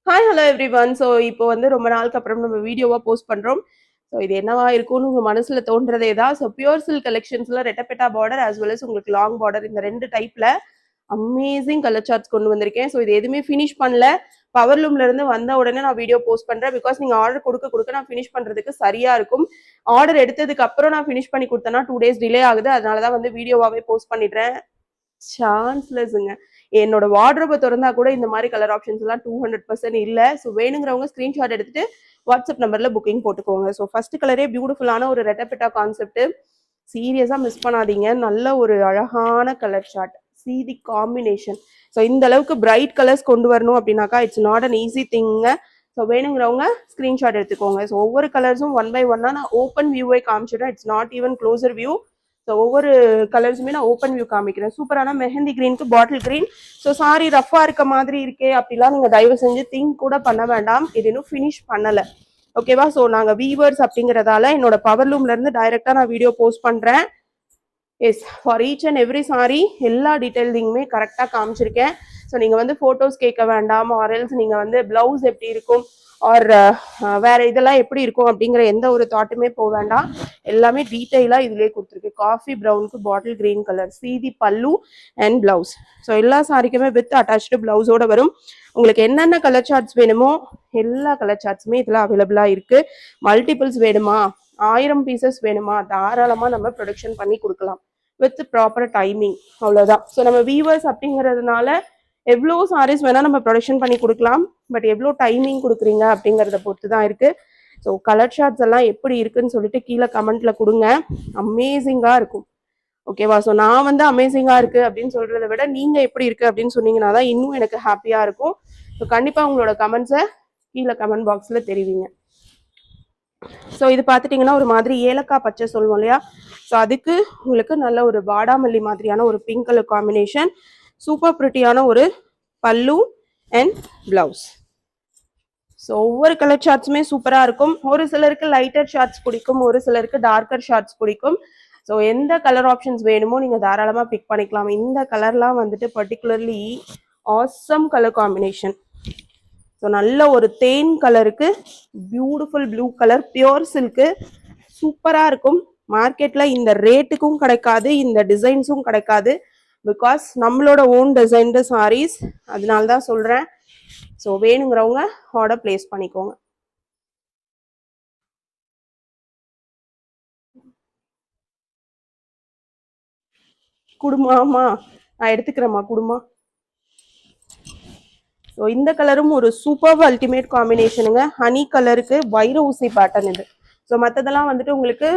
Hi hello every one. So இப்போ வந்து ரொம்ப நாளுக்கு அப்புறம் நம்ம வீடியோவாக போஸ்ட் பண்ணுறோம். ஸோ இது என்னவா இருக்கும்னு உங்கள் மனசில் தோன்றதே தான். ஸோ பியூர் சில்க் கலெக்ஷன்ஸில் ரெட்டப்பெட்டா பார்டர் as well as உங்களுக்கு லாங் பார்டர் இந்த ரெண்டு டைப்பில் அமேசிங் கலர் சார்ட்ஸ் கொண்டு வந்திருக்கேன். ஸோ இது எதுவுமே ஃபினிஷ் பண்ணல. பவர் லூம்ல இருந்து வந்த உடனே நான் வீடியோ போஸ்ட் பண்றேன். பிகாஸ் நீங்க ஆர்டர் கொடுக்க நான் ஃபினிஷ் பண்றதுக்கு சரியா இருக்கும். ஆர்டர் எடுத்ததுக்கு அப்புறம் நான் ஃபினிஷ் பண்ணி கொடுத்தேன்னா 2 days டிலே ஆகுது. அதனாலதான் வந்து வீடியோவாவே போஸ்ட் பண்ணிடுறேன். சான்ஸ்லெஸ்ங்க. என்னோட வார்ட்ரோபை திறந்தா கூட இந்த மாதிரி கலர் ஆப்ஷன்ஸ் எல்லாம் 200% இல்ல. ஸோ வேணுங்கிறவங்க ஸ்கிரீன்ஷாட் எடுத்துட்டு வாட்ஸ்அப் நம்பர்ல புக்கிங் போட்டுக்கோங்க. ஸோ ஃபர்ஸ்ட் கலரே பியூட்டிஃபுல்லான ஒரு ரெட்டப்பெட்டா கான்செப்ட். சீரியஸா மிஸ் பண்ணாதீங்க. நல்ல ஒரு அழகான colour chart. see the combination. So இந்த அளவுக்கு பிரைட் கலர்ஸ் கொண்டு வரணும் அப்படின்னாக்கா it's not an easy thing. So வேணுங்கிறவங்க ஸ்கிரீன்ஷாட் எடுத்துக்கோங்க. ஸோ ஒவ்வொரு கலர்ஸும் 1 by 1 நான் ஓப்பன் வியூவை காமிச்சிடுறேன். It's not even closer view. So ஒவ்வொரு கலர்ஸுமே நான் ஓப்பன் வியூ காமிக்கிறேன். சூப்பரான மெஹந்தி கிரீனுக்கு பாட்டில் கிரீன். ஸோ சாரி ரஃபா இருக்க மாதிரி இருக்கே அப்படிலாம் நீங்க தயவு செஞ்சு திங்க் கூட பண்ண வேண்டாம். இது இன்னும் ஃபினிஷ் பண்ணல. ஓகேவா? ஸோ நாங்க வீவர்ஸ் அப்படிங்கறதால என்னோட பவர் லூம்ல இருந்து டைரக்டா நான் வீடியோ போஸ்ட் பண்றேன். Yes, for each and every sorry எல்லா டீட்டெயிலிங்குமே கரெக்டாக காமிச்சிருக்கேன். ஸோ நீங்கள் வந்து ஃபோட்டோஸ் கேட்க வேண்டாம். ஆர்எல்ஸ் நீங்கள் வந்து பிளவுஸ் எப்படி இருக்கும் ஆர் வேற இதெல்லாம் எப்படி இருக்கும் அப்படிங்கிற எந்த ஒரு தாட்டுமே போக வேண்டாம். எல்லாமே டீட்டெயிலாக இதுலேயே கொடுத்துருக்கு. காஃபி ப்ரௌனுக்கு பாட்டில் கிரீன் கலர், சீதி பல்லு அண்ட் பிளவுஸ். ஸோ எல்லா சாரிக்குமே வித் அட்டாச்சு பிளவுஸோட வரும். உங்களுக்கு என்னென்ன கலர் சார்ட்ஸ் வேணுமோ எல்லா கலர் சார்ட்ஸுமே இதில் அவைலபிளாக இருக்கு. மல்டிபிள்ஸ் வேணுமா, 1000 பீசஸ் வேணுமா, தாராளமாக நம்ம ப்ரொடக்ஷன் பண்ணி கொடுக்கலாம் வித் ப்ராப்பர் டைமிங். அவ்வளோதான். ஸோ நம்ம வீவர்ஸ் அப்படிங்கிறதுனால எவ்வளோ சாரீஸ் வேணால் நம்ம ப்ரொடக்ஷன் பண்ணி கொடுக்கலாம். பட் எவ்வளோ டைமிங் கொடுக்குறீங்க அப்படிங்கிறத பொறுத்து தான் இருக்குது. ஸோ கலர் ஷார்ட்ஸ் எல்லாம் எப்படி இருக்குன்னு சொல்லிட்டு கீழே கமெண்ட்ல கொடுங்க. அமேசிங்காக இருக்கும். ஓகேவா? ஸோ நான் வந்து அமேசிங்காக இருக்குது அப்படின்னு சொல்கிறத விட நீங்கள் எப்படி இருக்குது அப்படின்னு சொன்னீங்கன்னா தான் இன்னும் எனக்கு ஹாப்பியாக இருக்கும். ஸோ கண்டிப்பாக உங்களோட கமெண்ட்ஸை கீழே கமெண்ட் பாக்ஸில் தெரிவிங்க. ஸோ இது பார்த்துட்டிங்கன்னா ஒரு மாதிரி ஏலக்காய் பச்சை சொல்லுவோம் இல்லையா? ஸோ அதுக்கு உங்களுக்கு நல்ல ஒரு வாடாமல்லி மாதிரியான ஒரு பிங்க் கலர் காம்பினேஷன். சூப்பர் பிரிட்டியான ஒரு பல்லு அண்ட் பிளவுஸ். ஸோ ஒவ்வொரு கலர் ஷார்ட்ஸுமே சூப்பராக இருக்கும். ஒரு சிலருக்கு லைட்டர் ஷார்ட்ஸ் பிடிக்கும், ஒரு சிலருக்கு டார்க்கர் ஷார்ட்ஸ் பிடிக்கும். ஸோ எந்த கலர் ஆப்ஷன்ஸ் வேணுமோ நீங்கள் தாராளமாக பிக் பண்ணிக்கலாம். இந்த கலர்லாம் வந்துட்டு particularly awesome colour combination. So நல்ல ஒரு தேன் கலருக்கு beautiful blue colour pure silk சூப்பராக இருக்கும். மார்க்கெட்டில் இந்த ரேட்டுக்கும் கிடைக்காது, இந்த டிசைன்ஸும் கிடைக்காது. பிகாஸ் நம்மளோட ஓன் டிசைன்டு சாரீஸ், அதனால தான் சொல்கிறேன். ஸோ வேணுங்கிறவங்க ஆர்டர் பிளேஸ் பண்ணிக்கோங்க. குடுமாமா நான் எடுத்துக்கிறேம்மா, குடுமா. ஸோ இந்த கலரும் ஒரு சூப்பர் அல்டிமேட் காம்பினேஷனுங்க. ஹனி கலருக்கு வைர ஊசி பேட்டர்ன் இது. ஸோ மற்றதெல்லாம் வந்துட்டு உங்களுக்கு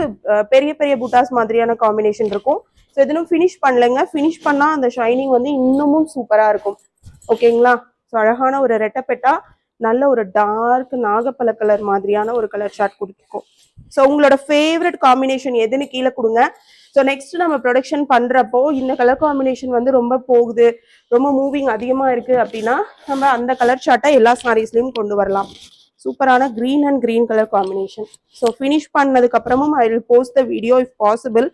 பெரிய பெரிய புட்டாஸ் மாதிரியான காம்பினேஷன் இருக்கும். ஸோ இதனும் ஃபினிஷ் பண்ணலைங்க. ஃபினிஷ் பண்ணால் அந்த ஷைனிங் வந்து இன்னமும் சூப்பராக இருக்கும். ஓகேங்களா? ஸோ அழகான ஒரு ரெட்டப்பெட்டா நல்ல ஒரு டார்க் நாகப்பழ கலர் மாதிரியான ஒரு கலர் ஷார்ட் கொடுத்துருக்கோம். ஸோ உங்களோட ஃபேவரட் காம்பினேஷன் எதுன்னு கீழே கொடுங்க. ஸோ நெக்ஸ்ட் நம்ம ப்ரொடக்ஷன் பண்ணுறப்போ இந்த கலர் காம்பினேஷன் வந்து ரொம்ப போகுது, ரொம்ப மூவிங் அதிகமாக இருக்குது அப்படின்னா நம்ம அந்த கலர் ஷார்ட்டை எல்லா சாரீஸ்லையும் கொண்டு வரலாம். சூப்பரான green and green colour combination. So finish பண்ணதுக்கு அப்புறமும் I will post the video if possible.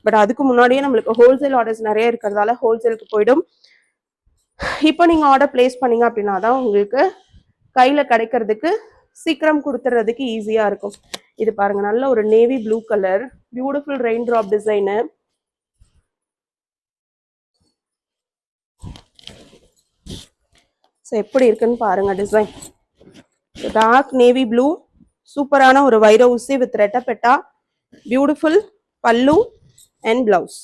But அதுக்கு முன்னாடியே நம்மளுக்கு ஹோல்சேல் ஆர்டர்ஸ் நிறைய இருக்கிறதால ஹோல்சேலுக்கு போயிடும். இப்போ நீங்கள் ஆர்டர் பிளேஸ் பண்ணீங்க அப்படின்னா தான் உங்களுக்கு கையில் கிடைக்கிறதுக்கு சீக்கிரம் கொடுத்துறதுக்கு ஈஸியாக இருக்கும். இது பாருங்க, நல்ல ஒரு navy blue colour beautiful rain drop design. So எப்படி இருக்குன்னு பாருங்க டிசைன். டார்க் நேவி ப்ளூ, சூப்பரான ஒரு வைர ஊசி வித் ரெட்டப்பெட்டா, பியூட்டிஃபுல் பல்லு அண்ட் பிளவுஸ்.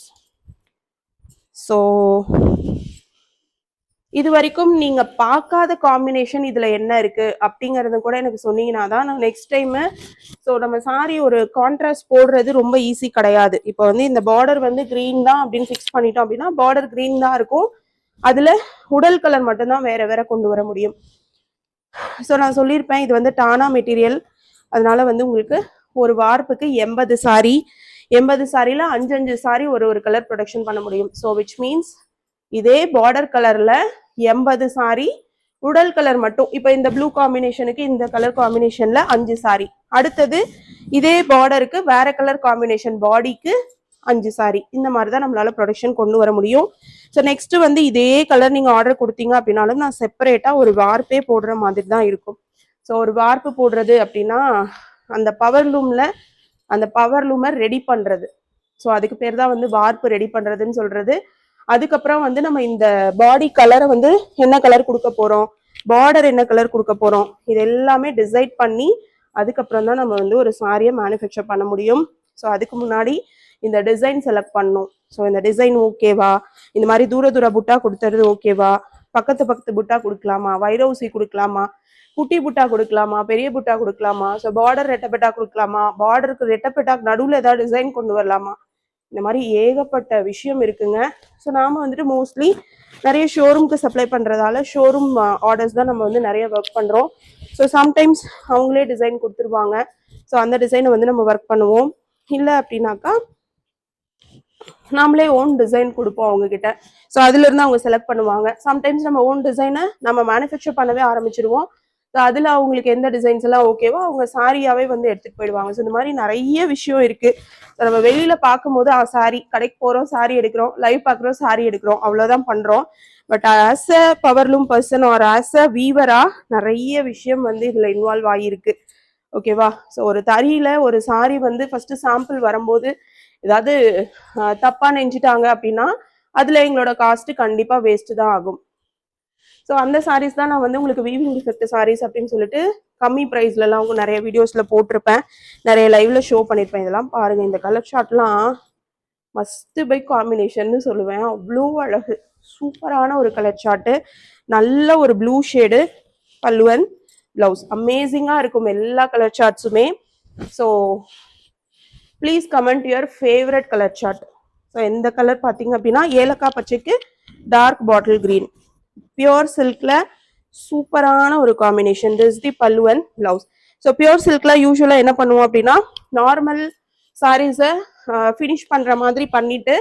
ஸோ இது வரைக்கும் நீங்க பார்க்காத காம்பினேஷன் இதுல என்ன இருக்கு அப்படிங்கறது கூட எனக்கு சொன்னீங்கன்னா தான் நான் நெக்ஸ்ட் டைம். ஸோ நம்ம சாரி ஒரு கான்ட்ராஸ்ட் போடுறது ரொம்ப ஈஸி கிடையாது. இப்போ வந்து இந்த பார்டர் வந்து கிரீன் தான் அப்படின்னு ஃபிக்ஸ் பண்ணிட்டோம் அப்படின்னா பார்டர் கிரீன் தான் இருக்கும். அதுல உடல் கலர் மட்டும்தான் வேற வேற கொண்டு வர முடியும். ஸோ நான் சொல்லியிருப்பேன் இது வந்து டானா மெட்டீரியல். அதனால வந்து உங்களுக்கு ஒரு வார்ப்புக்கு 80 சாரி, 80 சாரியில 5 சாரி ஒரு கலர் ப்ரொடக்ஷன் பண்ண முடியும். ஸோ விச் மீன்ஸ் இதே பார்டர் கலர்ல 80 சாரி, உடல் கலர் மட்டும். இப்போ இந்த ப்ளூ காம்பினேஷனுக்கு இந்த கலர் காம்பினேஷன்ல 5 சாரி. அடுத்தது இதே பார்டருக்கு வேற கலர் காம்பினேஷன் பாடிக்கு 5 சாரி. இந்த மாதிரி தான் நம்மளால ப்ரொடக்ஷன் கொண்டு வர முடியும். ஸோ நெக்ஸ்ட் வந்து இதே கலர் நீங்க ஆர்டர் கொடுத்தீங்க அப்படின்னாலும் நான் செப்பரேட்டா ஒரு வார்ப்பே போடுற மாதிரி தான் இருக்கும். ஸோ ஒரு வார்ப்பு போடுறது அப்படின்னா அந்த பவர் லூமை ரெடி பண்றது. ஸோ அதுக்கு பேர் தான் வந்து வார்ப்பு ரெடி பண்றதுன்னு சொல்றது. அதுக்கப்புறம் வந்து நம்ம இந்த பாடி கலரை வந்து என்ன கலர் கொடுக்க போறோம், பார்டர் என்ன கலர் கொடுக்க போறோம், இது எல்லாமே டிசைட் பண்ணி அதுக்கப்புறம் தான் நம்ம வந்து ஒரு சாரியை மேனுஃபேக்சர் பண்ண முடியும். ஸோ அதுக்கு முன்னாடி இந்த டிசைன் செலக்ட் பண்ணணும். ஸோ இந்த டிசைன் ஓகேவா, இந்த மாதிரி தூர தூர புட்டா கொடுத்துறது ஓகேவா, பக்கத்து புட்டா கொடுக்கலாமா, வைரவுசி கொடுக்கலாமா, குட்டி புட்டா கொடுக்கலாமா, பெரிய புட்டா கொடுக்கலாமா, ஸோ பார்டர் ரெட்டப்பெட்டா கொடுக்கலாமா, பார்டருக்கு ரெட்டப்பெட்டா நடுவில் ஏதாவது டிசைன் கொண்டு வரலாமா, இந்த மாதிரி ஏகப்பட்ட விஷயம் இருக்குங்க. ஸோ நாம வந்துட்டு மோஸ்ட்லி நிறைய ஷோரூம்க்கு சப்ளை பண்றதால ஷோரூம் ஆர்டர்ஸ் தான் நம்ம வந்து நிறைய ஒர்க் பண்றோம். ஸோ சம்டைம்ஸ் அவங்களே டிசைன் கொடுத்துருவாங்க. ஸோ அந்த டிசைனை வந்து நம்ம ஒர்க் பண்ணுவோம். இல்லை அப்படின்னாக்கா நாமளே ஓன் டிசைன் கொடுப்போம் அவங்க கிட்ட. ஸோ அதுல இருந்து அவங்க செலக்ட் பண்ணுவாங்க. சம்டைம்ஸ் நம்ம ஓன் டிசைனை நம்ம மேனுஃபேக்சர் பண்ணவே ஆரம்பிச்சிருவோம். ஸோ அதுல அவங்களுக்கு எந்த டிசைன்ஸ் எல்லாம் ஓகேவோ அவங்க சாரியாவே வந்து எடுத்துட்டு போயிடுவாங்க. ஸோ இந்த மாதிரி நிறைய விஷயம் இருக்கு. நம்ம வெளியில பார்க்கும்போது சாரி கடைக்கு போறோம், சாரி எடுக்கிறோம், லைவ் பார்க்குறோம், சாரி எடுக்கிறோம், அவ்வளவுதான் பண்றோம். But as a powerloom person or as a வீவரா நிறைய விஷயம் வந்து இதுல இன்வால்வ் ஆகியிருக்கு. ஓகேவா? ஸோ ஒரு தறியில ஒரு சாரி வந்து ஃபர்ஸ்ட் சாம்பிள் வரும்போது ஏதாவது தப்பா நெஞ்சிட்டாங்க அப்படின்னா அதுல எங்களோட காஸ்ட் கண்டிப்பா வேஸ்ட் தான் ஆகும். ஸோ அந்த சாரீஸ் தான் நான் வந்து உங்களுக்கு வீவிங் டிஃபெக்ட் சாரீஸ் அப்படின்னு சொல்லிட்டு கம்மி ப்ரைஸ்ல எல்லாம் அவங்க நிறைய வீடியோஸ்ல போட்டிருப்பேன், நிறைய லைவ்ல ஷோ பண்ணியிருப்பேன். இதெல்லாம் பாருங்க, இந்த கலர் ஷார்ட்லாம் மஸ்ட் பை காம்பினேஷன் சொல்லுவேன். அவ்வளோ அழகு, சூப்பரான ஒரு கலர் ஷார்ட்டு, நல்ல ஒரு ப்ளூ ஷேடு பல்லுவன் பிளவுஸ், அமேசிங்கா இருக்கும் எல்லா கலர் ஷார்ட்ஸுமே. So please comment your favourite colour chart. So எந்த கலர் பார்த்தீங்க அப்படின்னா ஏலக்காய் பச்சைக்கு டார்க் பாட்டில் கிரீன், பியோர் சில்க்ல சூப்பரான ஒரு காம்பினேஷன். திஸ் தி பல்லுவன் பிளவுஸ். ஸோ பியோர் சில்க்ல யூஸ்வலா என்ன பண்ணுவோம் அப்படின்னா நார்மல் சாரீஸை ஃபினிஷ் பண்ற மாதிரி பண்ணிட்டு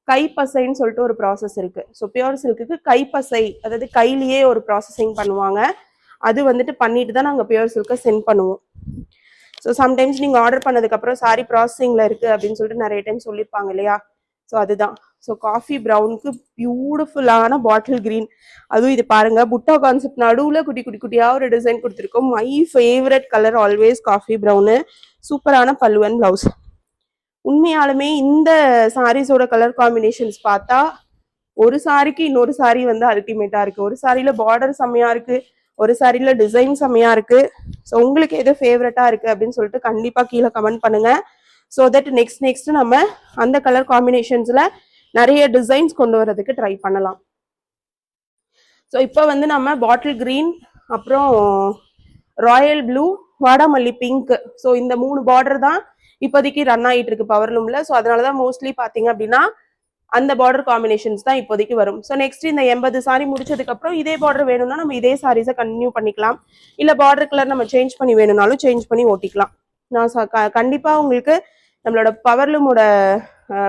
கைப்பசைன்னு சொல்லிட்டு ஒரு ப்ராசஸ் இருக்கு. ஸோ பியோர் சில்க்குக்கு கைப்பசை, அதாவது கையிலேயே ஒரு ப்ராசஸிங் பண்ணுவாங்க. அது வந்துட்டு பண்ணிட்டு தான் நாங்கள் பியோர் சில்கை சென்ட் பண்ணுவோம். ஸோ சம்டைம்ஸ் நீங்கள் ஆர்டர் பண்ணதுக்கப்புறம் சாரி ப்ராசஸிங்கில் இருக்குது அப்படின்னு சொல்லிட்டு நிறைய டைம் சொல்லியிருப்பாங்க இல்லையா? ஸோ அதுதான். ஸோ காஃபி ப்ரௌனுக்கு பியூட்டிஃபுல்லான பாட்டில் கிரீன், அதுவும் இது பாருங்க புட்டா கான்செப்ட் நடுவில் குட்டி குட்டி குட்டியாக ஒரு டிசைன் கொடுத்துருக்கோம். My favourite colour always coffee brown. சூப்பரான பல்லுவன் பிளவுஸ். உண்மையாலுமே இந்த சாரீஸோட கலர் காம்பினேஷன்ஸ் பார்த்தா ஒரு சாரிக்கு இன்னொரு சாரி வந்து அல்டிமேட்டா இருக்கு. ஒரு சாரியில பார்டர் செம்மையா இருக்கு, ஒரு சாரியில டிசைன் செம்மையா இருக்கு. ஸோ உங்களுக்கு எது ஃபேவரட்டா இருக்கு அப்படின்னு சொல்லிட்டு கண்டிப்பா கீழே கமெண்ட் பண்ணுங்க. ஸோ தட் நெக்ஸ்ட் நம்ம அந்த கலர் காம்பினேஷன்ஸ்ல நிறைய டிசைன்ஸ் கொண்டு வரதுக்கு ட்ரை பண்ணலாம். ஸோ இப்போ வந்து நம்ம பாட்டில் கிரீன், அப்புறம் ராயல் ப்ளூ, வாடாமல்லி பிங்க், ஸோ இந்த 3 பார்டர் தான் இப்போதைக்கு ரன் ஆகிட்டு இருக்கு பவர்லூம்ல. ஸோ அதனாலதான் மோஸ்ட்லி பாத்தீங்க அப்படின்னா அந்த பார்டர் காம்பினேஷன்ஸ் தான் இப்போதைக்கு வரும். ஸோ நெக்ஸ்ட் இந்த 80 சாரி முடிச்சதுக்கு அப்புறம் இதே பார்டர் வேணும்னா நம்ம இதே சாரீஸை கண்டினியூ பண்ணிக்கலாம். இல்ல பார்டர் கலர் நம்ம சேஞ்ச் பண்ணி வேணும்னாலும் சேஞ்ச் பண்ணி ஓட்டிக்கலாம். நான் கண்டிப்பா உங்களுக்கு நம்மளோட பவர்லூமோட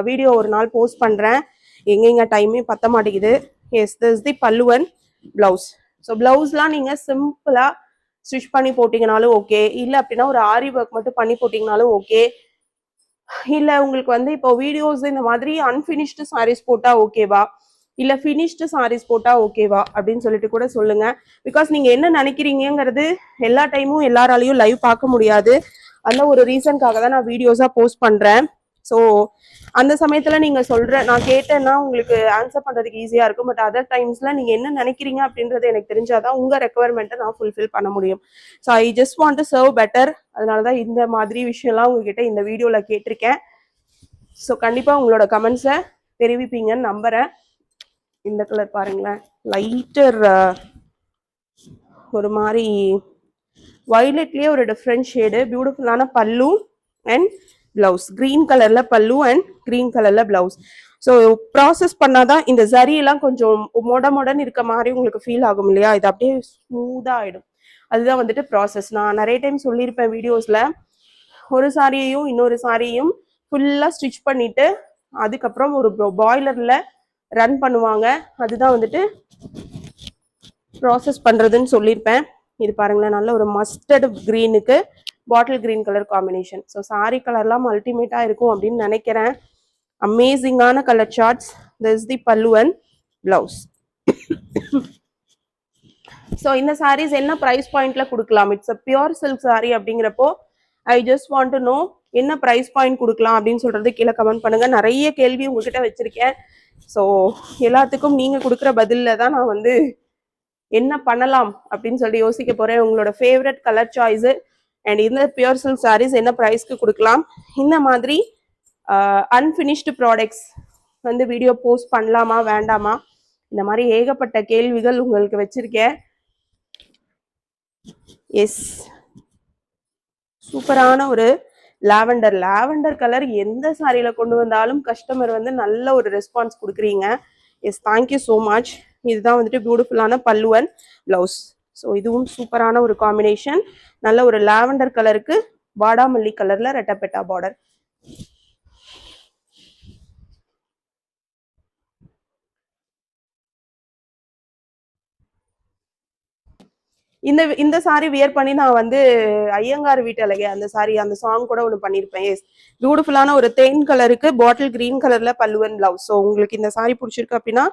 வீடியோ ஒரு நாள் போஸ்ட் பண்றேன். எங்கெங்க டைமே பத்த மாட்டேங்குது. எஸ், திஸ் தி பல்லுவன் பிளவுஸ். ஸோ பிளவுஸ்லாம் நீங்க சிம்பிளா ஸ்டிச் பண்ணி போட்டீங்கனாலும் ஓகே, இல்லை அப்படின்னா ஒரு ஆரி ஒர்க் மட்டும் பண்ணி போட்டீங்கனாலும் ஓகே, இல்ல உங்களுக்கு வந்து இப்போ வீடியோஸ் இந்த மாதிரி அன்பினிஷ்டு சாரீஸ் போட்டா ஓகேவா, இல்ல ஃபினிஷ்டு சாரீஸ் போட்டா ஓகேவா அப்படின்னு சொல்லிட்டு கூட சொல்லுங்க. பிகாஸ் நீங்க என்ன நினைக்கிறீங்கிறது எல்லா டைமும் எல்லாராலையும் லைவ் பார்க்க முடியாது. அந்த ஒரு ரீசன்காக தான் நான் வீடியோஸா போஸ்ட் பண்றேன். ஸோ அந்த சமயத்துல நீங்க நான் கேட்டேன்னா உங்களுக்கு ஆன்சர் பண்றதுக்கு ஈஸியா இருக்கும். பட் அதர் டைம்ஸ்ல நீங்க என்ன நினைக்கிறீங்க அப்படின்றது எனக்கு தெரிஞ்சாதான் உங்க ரெக்குவயர்மெண்ட்டை நான் ஃபுல்ஃபில் பண்ண முடியும். So I just want to serve better. அதனாலதான் இந்த மாதிரி விஷயம்லாம் உங்ககிட்ட இந்த வீடியோல கேட்டிருக்கேன். ஸோ கண்டிப்பா உங்களோட கமெண்ட்ஸை தெரிவிப்பீங்கன்னு நம்புறேன். இந்த கலர் பாருங்களேன், லைட்டர் ஒரு மாதிரி வயலட்லயே ஒரு டிஃப்ரெண்ட் ஷேடு, பியூட்டிஃபுல்லான பல்லு அண்ட் பிளவுஸ். கிரீன் கலர்ல பல்லு அண்ட் கிரீன் கலர்ல பிளவுஸ். ஸோ ப்ராசஸ் பண்ணாதான் இந்த ஜரியெல்லாம் கொஞ்சம் மொடன்னு இருக்க மாதிரி உங்களுக்கு ஃபீல் ஆகும் இல்லையா? இது அப்படியே ஸ்மூதா ஆயிடும். அதுதான் வந்துட்டு ப்ராசஸ். நான் நிறைய டைம் சொல்லியிருப்பேன் வீடியோஸ்ல, ஒரு சாரியையும் இன்னொரு சாரியையும் ஃபுல்லா ஸ்டிச் பண்ணிட்டு அதுக்கப்புறம் ஒரு பாய்லர்ல ரன் பண்ணுவாங்க. அதுதான் வந்துட்டு ப்ராசஸ் பண்றதுன்னு சொல்லியிருப்பேன். இது பாருங்களேன், நல்ல ஒரு மஸ்டர்ட் கிரீனுக்கு bottle green colour combination. So sari கலர்லாம் அல்டிமேட்டா இருக்கும் அப்படின்னு நினைக்கிறேன். அமேசிங்கான கலர் சார்ட்ஸ். திஸ் தி பல்லுவன் பிளவுஸ். ஸோ இந்த சாரீஸ் என்ன ப்ரைஸ் பாயிண்ட்ல கொடுக்கலாம்? It's a pure silk sari அப்படிங்கிறப்போ I just want to know என்ன ப்ரைஸ் பாயிண்ட் கொடுக்கலாம் அப்படின்னு சொல்றது கீழே கமெண்ட் பண்ணுங்க. நிறைய கேள்வி உங்ககிட்ட வச்சிருக்கேன். ஸோ எல்லாத்துக்கும் நீங்க கொடுக்குற பதில்ல தான் நான் வந்து என்ன பண்ணலாம் அப்படின்னு சொல்லி யோசிக்க போறேன். உங்களோட ஃபேவரட் கலர் சாய்ஸு அண்ட் இந்த பியூர் சில்க் சாரீஸ் என்ன ப்ரைஸ்க்கு கொடுக்கலாம், இந்த மாதிரி அன்ஃபினிஷ்டு ப்ராடக்ட்ஸ் வந்து வீடியோ போஸ்ட் பண்ணலாமா வேண்டாமா, இந்த மாதிரி ஏகப்பட்ட கேள்விகள் உங்களுக்கு வச்சிருக்கேன். எஸ், சூப்பரான ஒரு லாவெண்டர் கலர் எந்த சாரியில கொண்டு வந்தாலும் கஸ்டமர் வந்து நல்ல ஒரு ரெஸ்பான்ஸ் கொடுக்குறீங்க. Yes, thank you so much. இதுதான் வந்துட்டு பியூட்டிஃபுல்லான பல்லுவன் பிளவுஸ். ஸோ இதுவும் சூப்பரான ஒரு காம்பினேஷன். நல்ல ஒரு லாவெண்டர் கலருக்கு வாடாமல்லி கலர்ல ரெட்டப்பெட்டா பார்டர். இந்த சாரி வியர் பண்ணி நான் வந்து ஐயங்கார் வீட்டு அழகே அந்த சாரி அந்த சாங் கூட ஒன்று பண்ணியிருப்பேன். எஸ், பியூட்டிஃபுல்லான ஒரு தேன் கலருக்கு பாட்டில் கிரீன் கலர்ல பல்லுவன் பிளவுஸ். ஸோ உங்களுக்கு இந்த சாரி பிடிச்சிருக்கு அப்படின்னா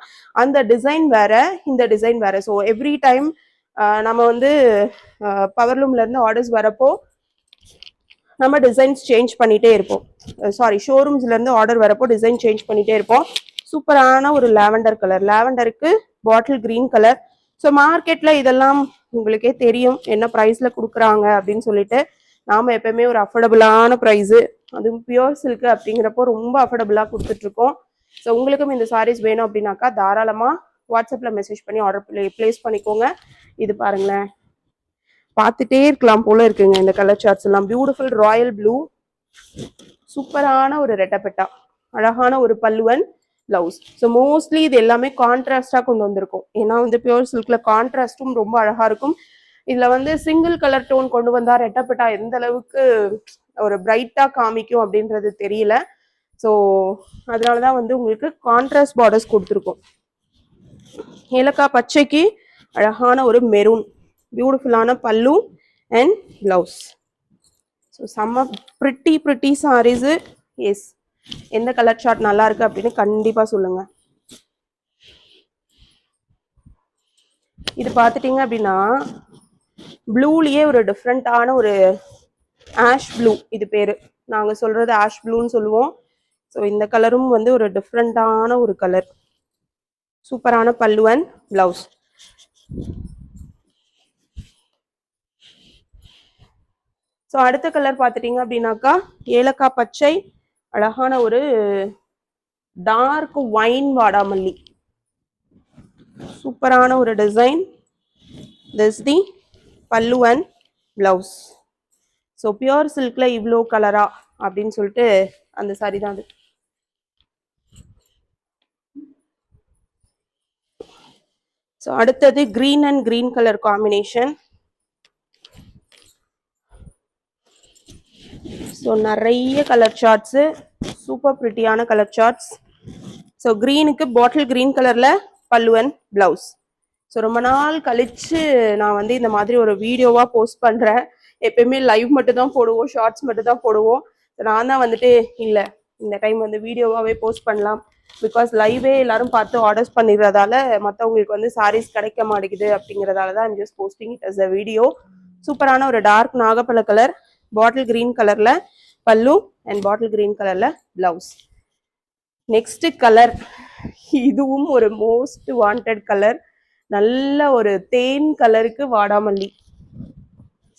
அந்த டிசைன் வேற, இந்த டிசைன் வேற. ஸோ எவ்ரி டைம் நம்ம வந்து பவர்லூம்ல இருந்து ஆர்டர்ஸ் வரப்போ நம்ம டிசைன்ஸ் சேஞ்ச் பண்ணிட்டே இருப்போம். சாரி, ஷோரூம்ஸ்ல இருந்து ஆர்டர் வரப்போ டிசைன் சேஞ்ச் பண்ணிட்டே இருப்போம். சூப்பரான ஒரு லாவெண்டர் கலர், லாவெண்டருக்கு பாட்டில் கிரீன் கலர். ஸோ மார்க்கெட்ல இதெல்லாம் உங்களுக்கே தெரியும் என்ன ப்ரைஸ்ல கொடுக்குறாங்க அப்படின்னு சொல்லிட்டு. நாம எப்பவுமே ஒரு அஃபோர்டபுளான ப்ரைஸு, அதுவும் பியூர் சில்க் அப்படிங்கிறப்போ ரொம்ப அஃபோர்டபுளாக கொடுத்துட்டு இருக்கோம். ஸோ உங்களுக்கும் இந்த சாரீஸ் வேணும் அப்படின்னாக்கா தாராளமா வாட்ஸ்அப்ல மெசேஜ் பண்ணி ஆர்டர் பிளேஸ் பண்ணிக்கோங்க. இது பாருங்களேன், பார்த்துட்டே இருக்கலாம் போல இருக்குங்க இந்த கலர் சார்ட்ஸ் எல்லாம். பியூட்டிஃபுல் ராயல் ப்ளூ, சூப்பரான ஒரு ரெட்டப்பெட்டா, அழகான ஒரு பல்லுவன் பிளவுஸ். ஸோ மோஸ்ட்லி இது எல்லாமே கான்ட்ராஸ்டா கொண்டு வந்திருக்கும். ஏன்னா வந்து பியூர் சில்க்ல கான்ட்ராஸ்டும் ரொம்ப அழகா இருக்கும். இதுல வந்து சிங்கிள் கலர் டோன் கொண்டு வந்தா ரெட்டப்பெட்டா எந்த அளவுக்கு ஒரு பிரைட்டா காமிக்கும் அப்படின்றது தெரியல. ஸோ அதனாலதான் வந்து உங்களுக்கு கான்ட்ராஸ்ட் பார்டர்ஸ் கொடுத்துருக்கோம். ஏலக்காய் பச்சைக்கு அழகான ஒரு மெரூன், பியூட்டிஃபுல்லான பல்லு அண்ட் பிளவுஸ். ஸோ செம்ம பிரிட்டி சாரீஸு. எஸ், எந்த கலர் சார்ட் நல்லா இருக்கு அப்படின்னு கண்டிப்பா சொல்லுங்க. இது பார்த்துட்டீங்க அப்படின்னா ப்ளூலயே ஒரு டிஃப்ரெண்டான ஒரு ஆஷ் ப்ளூ, இது பேரு நாங்க சொல்றது ஆஷ் ப்ளூன்னு சொல்லுவோம். ஸோ இந்த கலரும் வந்து ஒரு டிஃப்ரெண்டான ஒரு கலர். சூப்பரான பல்லுவன் பிளவுஸ். ஸோ அடுத்த கலர் பார்த்துட்டீங்க அப்படின்னாக்கா ஏலக்காய் பச்சை, அழகான ஒரு டார்க் வைன் வாடாமல்லி, சூப்பரான ஒரு டிசைன். திஸ் தி பல்லுவன் பிளவுஸ். ஸோ பியூர் சில்க்ல இவ்வளோ கலரா அப்படின்னு சொல்லிட்டு அந்த சாரி தான் அது. ஸோ அடுத்தது green and green colour combination. So நிறைய கலர் சார்ட்ஸு, சூப்பர் பிரிட்டியான கலர் சார்ட்ஸ். ஸோ கிரீனுக்கு பாட்டில் கிரீன் கலர்ல பல்லுவன் பிளவுஸ். ஸோ ரொம்ப நாள் கழிச்சு நான் வந்து இந்த மாதிரி ஒரு வீடியோவா போஸ்ட் பண்றேன். எப்பயுமே லைவ் மட்டும் தான் போடுவோம், ஷார்ட்ஸ் மட்டும் தான் போடுவோம். நான் தான் வந்துட்டு இல்லை இந்த டைம் வந்து வீடியோவாவே போஸ்ட் பண்ணலாம். பிகாஸ் லைவே எல்லாரும் பார்த்து ஆர்டர்ஸ் பண்ணிடுறதால மற்றவங்களுக்கு வந்து சாரீஸ் கிடைக்க மாட்டேங்குது அப்படிங்கிறதால தான் I'm just posting it as a video. சூப்பரான ஒரு டார்க் நாகப்பழ கலர், பாட்டில் கிரீன் கலர்ல பல்லு அண்ட் பாட்டில் கிரீன் கலர்ல பிளவுஸ். நெக்ஸ்ட் கலர், இதுவும் ஒரு மோஸ்ட் வாண்டட் கலர். நல்ல ஒரு தேன் கலருக்கு வாடாமல்லி.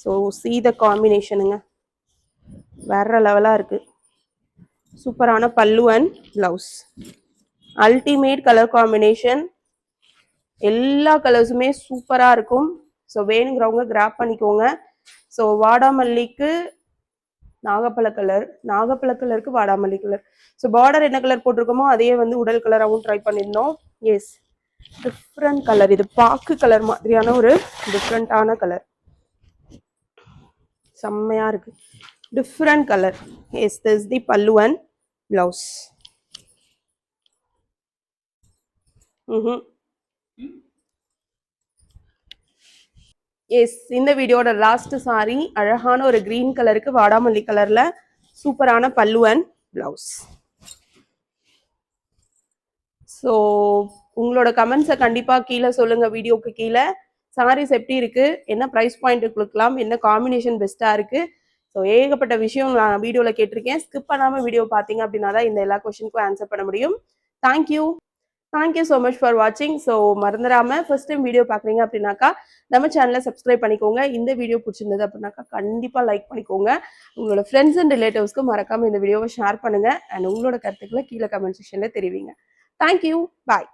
ஸோ சீ த காம்பினேஷனுங்க, வேற லெவலா இருக்கு. சூப்பரான பல்லு and blouse, ultimate colour combination. எல்லா கலர்ஸுமே சூப்பரா இருக்கும். ஸோ வேணுங்கிறவங்க கிராப் பண்ணிக்கோங்க. ஸோ வாடாமல்லிக்கு நாகப்பழ கலர், நாகப்பழ கலருக்கு வாடாமல்லி கலர். ஸோ பார்டர் என்ன கலர் போட்டிருக்கோமோ அதையே வந்து உடல் கலராகவும் ட்ரை பண்ணியிருந்தோம். Yes, different colour. இது பாக்கு கலர் மாதிரியான ஒரு டிஃப்ரெண்டான கலர், செம்மையா இருக்கு. Different colour. Yes, this the pallu and blouse. S, இந்த வீடியோட லாஸ்ட் சாரி அழகான ஒரு கிரீன் கலருக்கு வாடாமல்லி கலர்ல சூப்பரான பல்லு அண்ட் பிளவுஸ். ஸோ உங்களோட கமெண்ட்ஸை கண்டிப்பாக கீழே சொல்லுங்கள். வீடியோக்கு கீழே சாரீஸ் எப்படி இருக்குது, என்ன ப்ரைஸ் பாயிண்ட் கொடுக்கலாம், என்ன காம்பினேஷன் பெஸ்ட்டாக இருக்குது. ஸோ ஏகப்பட்ட விஷயம் நான் வீடியோவில் கேட்டிருக்கேன். ஸ்கிப் பண்ணாமல் வீடியோ பார்த்தீங்க அப்படின்னா தான் இந்த எல்லா கொஷினுக்கும் ஆன்சர் பண்ண முடியும். தேங்க்யூ ஸோ மச் ஃபார் வாட்சிங். ஸோ மறந்துடாமல் ஃபர்ஸ்ட் டைம் வீடியோ பார்க்குறீங்க அப்படின்னாக்கா நம்ம சேனலை சப்ஸ்கிரைப் பண்ணிக்கோங்க. இந்த வீடியோ பிடிச்சிருந்தது அப்படின்னாக்கா கண்டிப்பாக லைக் பண்ணிக்கோங்க. உங்களோட ஃப்ரெண்ட்ஸ் அண்ட் ரிலேட்டிவ்ஸ்க்கு மறக்காமல் இந்த வீடியோவை ஷேர் பண்ணுங்கள். அண்ட் உங்களோட கருத்துக்களை கீழே கமெண்ட் செக்ஷனில் தெரிவிங்க. தேங்க்யூ. பாய்.